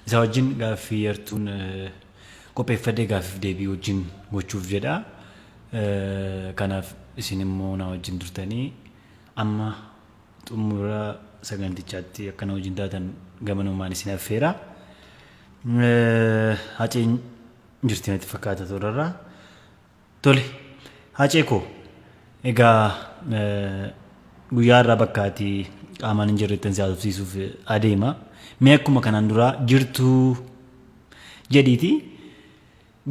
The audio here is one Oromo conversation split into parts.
Isa wajjin gaaffii yartuun qopheeffadhee gaaffii deebii wajjin gochuuf jedha. Kanaaf isin immoo na wajjin turtanii amma xumura sagantichaatti akkana wajjin taatan gamanumaan isin affeera. Haceen jirti natti fakkaata turarraa. Tole hacee koo egaa guyyaa irraa bakkaatii qaamaan hin jirrettan si haasofsiisuuf adeema. Mee akkuma kanaan duraa jirtuu jedhiiti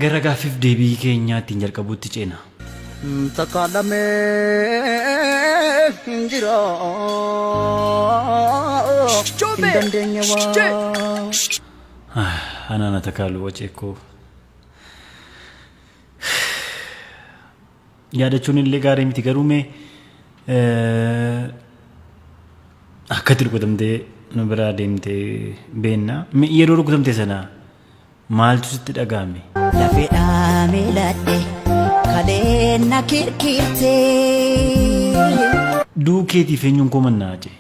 gara gaaffiif deebii keenyaatti hin jalqabuutti ceena. Takaalamee hin jira hin dandeenye waa. Anaana takaalu wacee koo. Yaadachuun illee gaarii miti garuu mee akkatti rukutamtee nu biraa deemtee beenna. Yeroo rukutamtee sana maaltu sitti dhagahame? Lafeedhaa miiladhe kaleena kirkirtee. Duukeetiif eenyuun komannaa jee?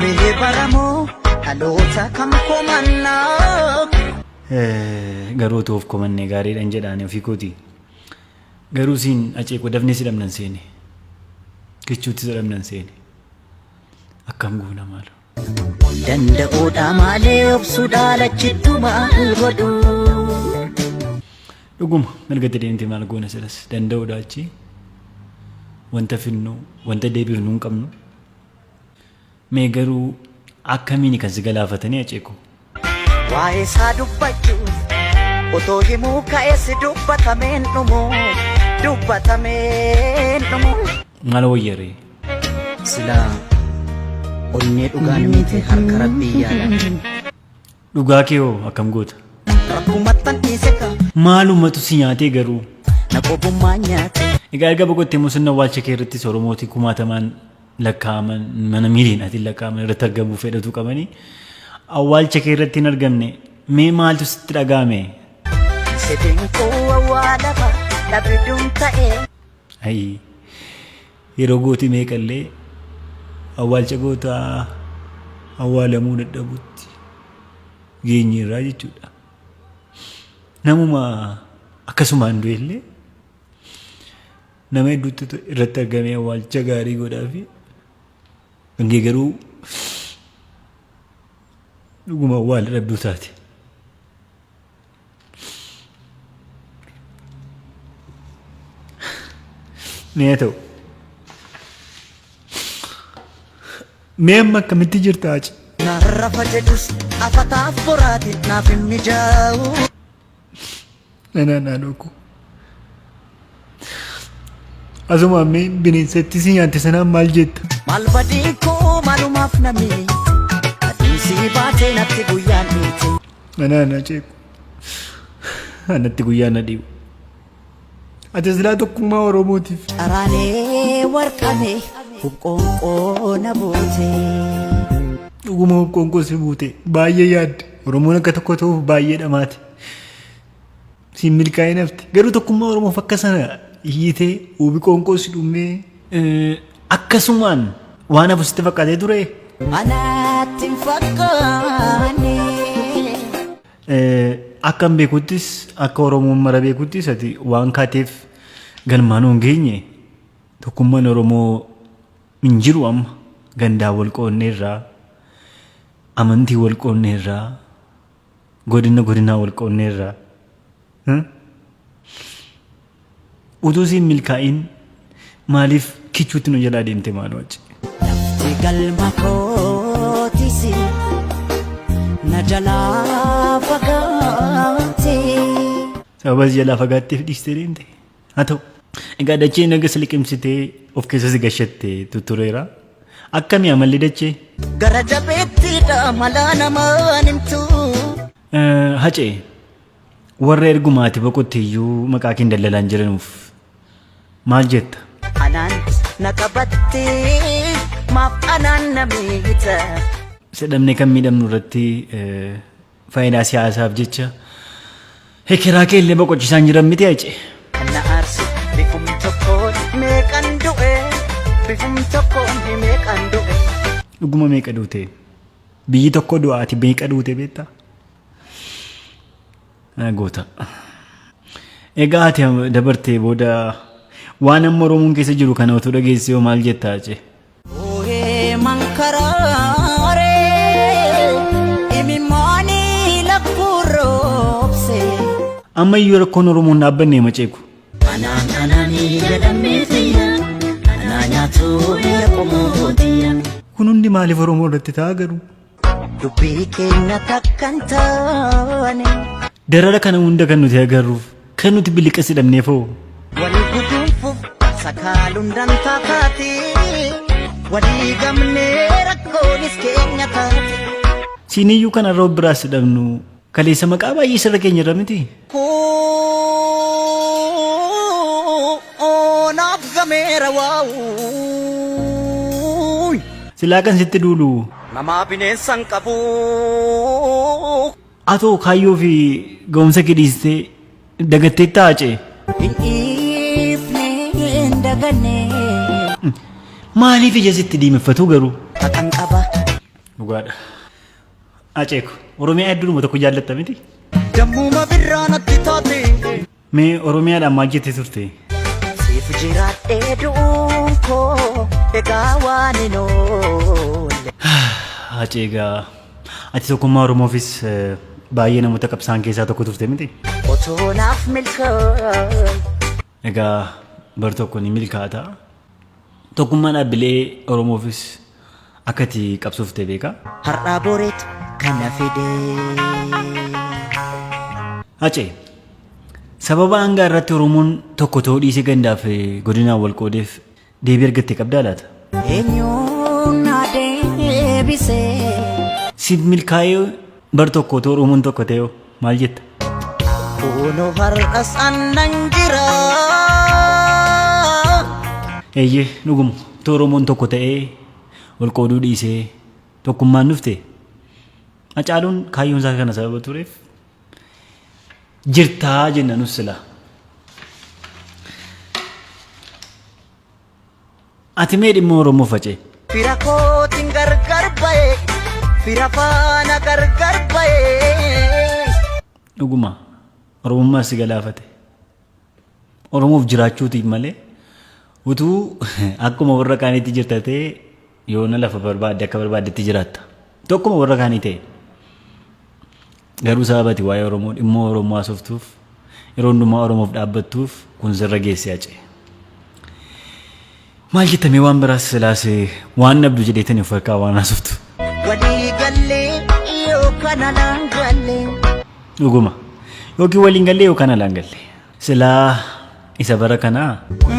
Mee baramoo dhaloota kam komannaa? Garuu toof komannee gaariidhaan jedhaan ofii kooti. Garuu siin aceekoo dafnee si dhabnan seene. Kichuutti si dhabnan seene. Akkam goona maalo. Danda'uudha malee obsuudha lachittu maal godhu. Dhuguma mirga deemtee maal goona silas danda'uudha achi. Wanta finnu wanta deebifnu hin qabnu. Mee garuu akkamiin kan si galaafatanii aceekoo? Waa'ee isaa dubbachuuf otoo himuu ka'eessi dubbatameen dhumu. Dubbatameen dhumu. Maal wayyaree? Silaa onnee dhugaan miti harka rabbii yaala. Dhugaa kee hoo akkam goota? Rakkumattan dhiiseka. Maalumatu si nyaatee garuu? Na qobummaa nyaate. Egaa erga boqottee musunna awwaalcha kee irrattis Oromootii kumaatamaan lakkaa'aman mana miiliinaatiin lakkaa'aman irratti argamuu fedhatu qabanii awwaalcha kee irratti hin argamne mee maaltu sitti dhagahame? Sedeen koo awwaalama dhabduun ta'ee. Ayi yeroo gooti meeqallee awwaalcha gootaa awwaalamuu dadhabutti geenye irraa jechuudha. Namuma akkasumaan du'ellee nama hedduutti irratti argamee awwaalcha gaarii godhaafi hangee garuu dhuguma awwaala dhabduu taate. Mee ta'u mee amma akkamitti jirta achi? Narrafa jedhus afataaf boraatiin naaf hin mijaa'u. Nanaa dhokku. Asuma ammee bineensatti si nyaatte sanaan maal jetta? Maal badii koo maalumaaf namni adeemsi baatee natti guyyaan dhiite. Nanaa ceeku. Anatti guyyaan na dhiibu. Ati silaa tokkummaa Oromootiif. Araanee warqamee hubqoonqoo na buute. Dhuguma hubqoonqoo si buute baay'ee yaadde Oromoon akka tokko ta'uuf baay'ee dhamaate. Si milkaa'ee nafte garuu tokkummaa Oromoof akka sana hiitee hubi qoonqoo si dhumee akkasumaan waan hafu sitti fakkaatee ture. Anaatti hin fakkaanne. Akkam beekuttis akka Oromoon mara beekuttis ati waan kaateef galmaan hin geenye tokkummaan Oromoo hin jiru amma gandaa wal qoonneerraa amantii wal qoonneerraa godinaa wal qoonneerraa. Utuu siin milkaa'in maaliif kichuutti nu jalaa deemte maaloo achi? Lafti galma kootisi na jalaa fagaate. Sababa jalaa fagaatteef dhiistee deemte? Haa ta'u. Egaa dachee naga si liqimsitee of keessa si gashatte tutureera. Akkamii amalli dachee? Gara jabeettiidha malaa namaan himtu. Hacee warra ergumaati boqotte iyyuu maqaa kee dallalaan jiranuuf maal jetta? Anaan na qabattee maaf anaan na miita. Sedhamne kan miidhamnu irratti faayidaa siyaasaaf jecha hekeraa kee illee boqochisaan jiran miti hacee. Na aarsi bifum tokkoon meeqan du'e bifum tokkoon meeqan du'e. Dhuguma meeqa duute? Biyyi tokko du'aati meeqa duute beektaa? Goota. Egaa ati dabartee booda waan amma Oromoon keessa jiru kana otoo dhageessee hoo maal jettaa jee? Ooyee mankaraaree imimmaanii lakkuroobse. Amma iyyuu rakkoon Oromoon dhaabbanne maceeku. Anaan anaanii jedhamee fiyya anaa nyaatu biyya qomootiyya. Kun hundi maaliif Oromoo irratti ta'a garuu? Dubbii keenya takkan taane. Darara kana hunda kan nuti agarruuf kan nuti biliqas hidhamneefoo. Walii guduunfuuf sakaaluun dantaa taate walii gamnee rakkoonis keenya taate. Siiniyyuu kanarra biraas hidhamnu kaleessa maqaa baay'ee sirra keenya irra miti. Naaf gameera waa'uu. Silaa kan sitti duulu. Namaa bineensan qabu. Atoo kaayyoo fi ga'umsa kidhiistee dagattee taa'acee. Dhiifneen dagannee. Maaliif ija sitti diimeffatu garuu? Kan qaba. Dhugaadha. Aceeku Oromiyaa hedduudhuma tokko jaallatta miti? Dammuma birraa natti taate. Mee Oromiyaadhaan maal jettee turte? Siif jiraadhee du'uun koo egaa waan hin oolle. Aceegaa ati tokkummaa Oromoofis baay'ee namoota qabsaan keessaa tokko turte miti? Otoo naaf milkaa'e. Egaa bar tokko ni milkaata. Tokkummaa dhaabbilee Oromoofis akka ati qabsoofte beekaa? Har'aa boreetu kana fidee. Acee sababa hangaa irratti Oromoon tokko ta'uu dhiisee gandaaf godinaan wal qoodeef deebii argattee qabdaa laata? Eenyuun na deebisee. Siif milkaa'ee bar tokko ta'uu Oromoon tokko ta'ee maal jetta? Kunoo har'as annan jira. Eeyyee dhuguma ta'uu Oromoon tokko ta'ee wal qooduu dhiisee tokkummaan dhufte. Hacaaluun kaayyoon isaa kana sababa tureef jirtaa jenna nus sila. Ati mee dhimma Oromoo facee? Fira kootiin gargar ba'e. Fira faana gargar ba'e. Dhuguma Oromummaa si galaafate. Oromoof jiraachuutiif malee utuu akkuma warra kaaniitti jirta ta'e yoona lafa barbaadde akka barbaaddetti jiraatta. Tokkuma warra kaanii ta'e. Garuu sababati waa'ee Oromoo dhimma Oromoo haasoftuuf yeroo hundumaa Oromoof dhaabbattuuf kun sirra geessee Acee. Maal jettamee waan biraas silaasee waan nabdu jedheetanii of harkaa waan haasoftu. Walii gallee yookaan alaan gallee. Dhuguma yookiin waliin gallee yookaan alaan gallee. Silaa isa bara kanaa.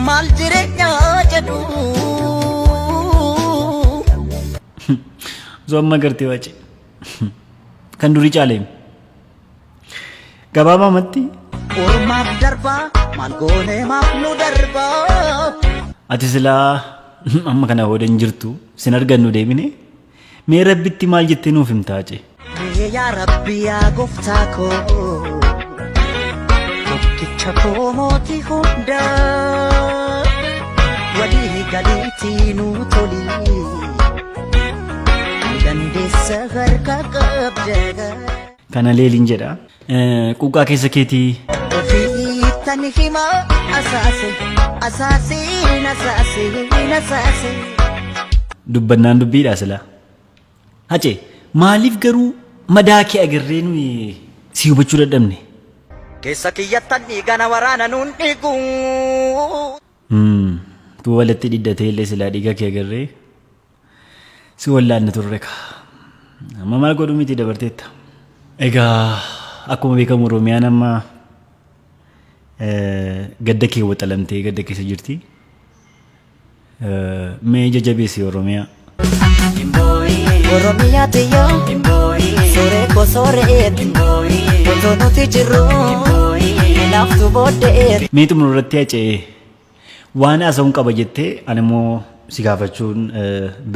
Maal jireenyaa jedhu. Zoomma gartee Acee. Kan durii caaleem. Gabaabaa matti. Ormaaf darbaa maal goonee maaf nu darbaa. Ati silaa amma kana hoodan jirtu sin argannu deebine mee rabbitti maal jettee nuuf himtaa Acee? Mee yaa Rabbi yaa gooftaa koo tokkicha koo mootii hundaa walii galiitii nu tolii dandeessa harka qabda. Kana leeliin jedha. Quuqqaa keessa keetii. Ofiittan hima asaase asaasiin asaasiin asaase. Dubbannaan dubbiidha sila. Acee maaliif garuu madaa kee agarree nuyi si hubachuu dadhabne? Keessa kiyyattan dhiigana waraana nuun dhiigu. Tu walitti dhidhatee illee silaa dhiiga kee agarree si wallaanna turre ka. Amma maal godhu miti dabarteetta. Egaa akkuma beekamu Oromiyaan amma gadda kee waxalamtee gadda keessa jirti. Mee jajjabeessi Oromiyaa. Oromiyaa tiyyoo suuree kosooreet otoo nuti jirru laaftu booddeet. Mee xumura irratti Acee waan haasa'uun qaba jettee ani immoo si gaafachuun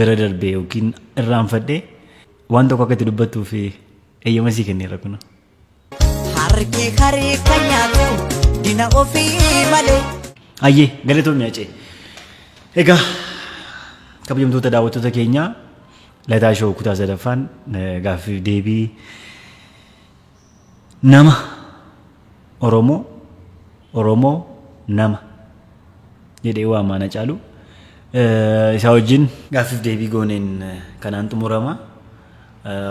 bira darbee yookiin irraanfadhee waan tokko akka itti dubbattuu fi eeyyama sii kenneera kuna. Harki harii kan nyaatu dina ofii malee. Ayyee galatoomni Acee. Egaa kabajamtoota daawwattoota keenyaa lataa shoo kutaa sadaffaan gaaffii deebii nama Oromoo nama jedhee waamaan Hacaaluu isaa wajjin gaaffii deebii gooneen kanaan xumurama.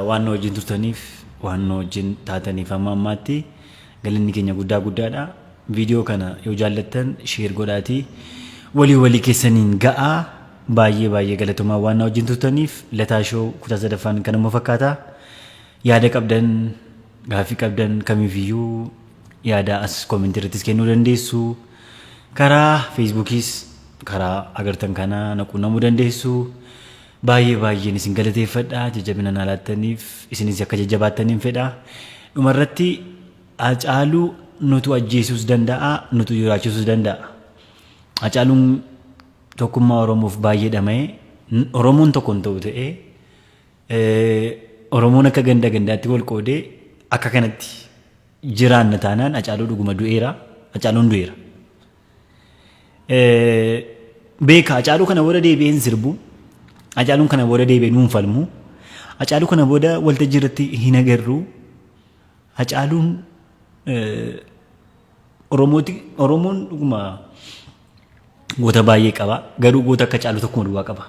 Waan nu wajjin turtaniif waan nu wajjin taataniif amma ammaatti galanni keenya guddaadha. Viidiyoo kana yoo jaallattan share godhaatii walii keessaniin ga'aa. Baay'ee galatooma waan nu wajjin turtaniif Lataa Shoo kutaa sadaffaan kanuma fakkaata. Yaada qabdan gaaffii qabdan kamiifiyyuu yaada as koomentii irrattis kennuu dandeessu. Karaa Feesbuukis karaa agartan kana naquunnamuu dandeessu. Baay'een isin galateeffadha jajjabina naa laattaniif isinis akka jajjabaattaniin fedha. Dhumarratti Hacaaluu nutu ajjeesuus danda'a nutu jiraachisuus danda'a. Hacaaluun tokkummaa Oromoof baay'ee dhama'ee Oromoon tokko hin ta'u ta'ee Oromoon akka gandaatti wal qoodee akka kanatti jiraanna taanaan Hacaaluu dhuguma du'eera. Hacaaluun du'eera. Beeka Hacaaluu kana booda deebi'een sirbu. Hacaaluun kana booda deebi'een dhuunfalmu. Hacaaluu kana booda waltajjii irratti hin agarru. Hacaaluun Oromoon dhuguma goota baay'ee qaba. Garuu goota akka Hacaaluu tokkuma duwwaa qaba.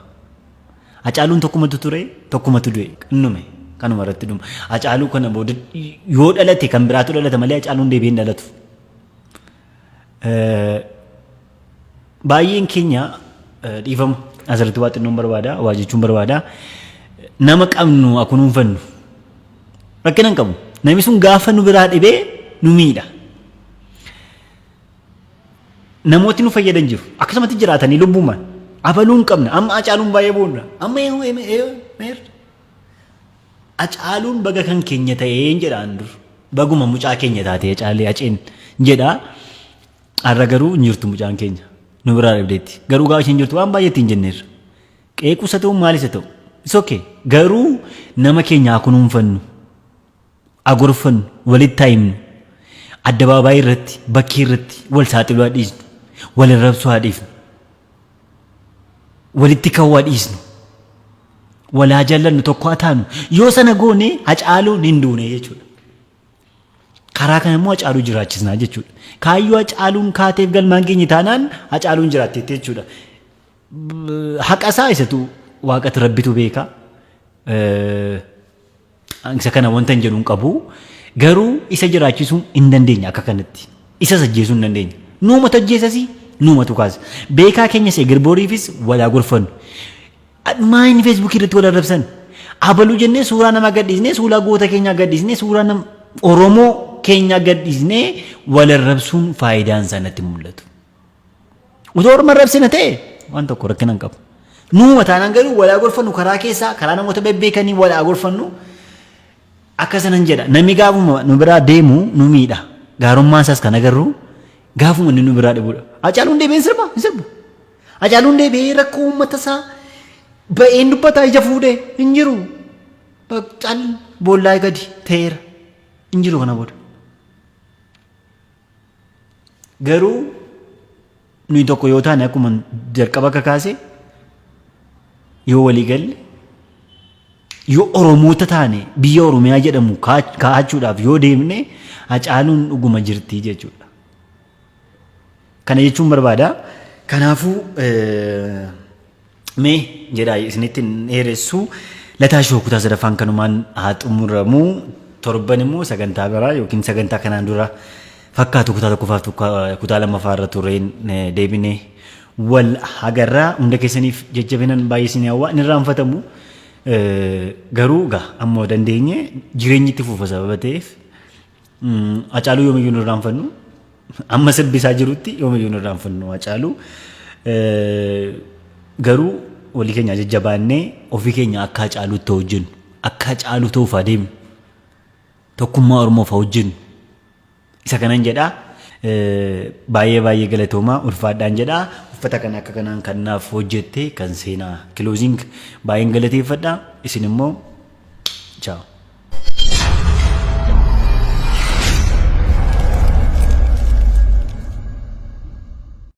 Hacaaluun tokkumatu ture tokkumatu du'e innume kanuma irratti dhuma. Hacaaluu kana booda yoo dhalate kan biraatu dhalata malee Hacaaluun deebi'een dhalatu. Baay'een keenya dhiifama asirratti waa xinnoon barbaada waa jechuun barbaada. Nama qabnu akunuunfannu rakkina hin qabu. Namni sun gaafa nu biraa dhibee nu miidha. Namooti nu fayyadan jiru akkasumatti jiraatanii lubbumaan abaluu hin qabna. Amma Hacaaluun baay'ee boonna. Amma Hacaaluun baga kan keenya ta'ee jedhaan dur baguma mucaa keenya taatee Hacaalee Haceen jedha. Har'a garuu hin jirtu mucaan keenya nu biraa dhibdeetti. Garuu gaafa isheen jirtu waan baay'eetti hin jenneerra. Qeequusa ta'u maalis haa ta'u is okay. Garuu nama keenya akunuunfannu agorfannu walitti himnu addabaabaayii irratti bakkee irratti wal saaxiluu dhiisnu. Wal arrabsuu dhiifnu. Walitti kawwaa dhiisnu. Walaa jaallannu tokko haa taanu. Yoo sana goone Hacaaluun hin duune jechuudha. Karaa kana immoo Hacaaluu jiraachisnaa jechuudha. Kaayyoo Hacaaluun kaateef galmaan keenya taanaan Hacaaluun jiraatteetti jechuudha. Haqa isaa isatu waaqatti rabbitu beeka. Isa kana wanta hin jedhu hin qabu. Garuu isa jiraachisuu hin dandeenya akka kanatti. Isa ajjeesuu hin dandeenya. Nuumatu ajjeesasii nuumatu kaasa. Beekaa keenya see girbooriifis walaa gorfannu. Maayini Feesbuukii irratti wal arrabsan. Abaluu jennee suuraa nama gadhiisnee suuraa goota keenyaa gadhiisnee suuraa nama Oromoo keenyaa gadhiisnee wal arrabsuun faayidaan isaa natti mul'atu. Utoo Oromoo arrabsina ta'e waan tokko rakkina hin qabu. Nuuma taanaan garuu walaa gorfannu karaa keessaa karaa namoota bebbeekanii walaa gorfannu akkasanan jedha. Namni gaafuma nu biraa deemu nu miidha. Gaarummaan isaas kan agarru. Gaafuma inni nu biraa dhibuudha. Hacaaluun deebi'een sirba hin sirbu. Hacaaluun deebi'ee rakkoo uummata isaa ba'een dubbataa ija fuudhee hin jiru. Cal boollaa gadi ta'eera hin jiru kana booda. Garuu nuyi tokko yoo taane akkuma jalqaba kakaase yoo walii galle yoo Oromoota taane biyya Oromiyaa jedhamu kaahachuudhaaf yoo deemne Hacaaluun dhuguma jirti jechuudha. Kana jechuun barbaada. Kanaafuu mee jedhaa isinitti dheeressu Lataa Shoo kutaa sadaffaan kanumaan haa xumuramu. Torban immoo sagantaa biraa yookiin sagantaa kanaan dura fakkaatu kutaa tokkoffaaf kutaa lammaffaa irra turreen deebinee wal agarraa. Hunda keessaniif jajjabinan baay'ee isin hawwa hin irraanfatamu. Garuu ammoo dandeenye jireenyi itti fufa sababa ta'eef Hacaaluu yoomiyyuu hin irraanfannu. Amma sirbisaa jirutti yoomiyyuu hin irraanfannu Hacaaluu. Garuu walii keenya jajjabaannee ofii keenya akka Hacaaluutti hojjennu akka Hacaaluu ta'uuf adeemnu tokkummaa Oromoof hojjennu isa kanan jedhaa. Baay'ee galatoomaa ulfaadhaan jedhaa. Uffata kana akka kanaan kan naaf hojjette kan seenaa kiloozing baay'een galateeffadha. Isin immoo ciao.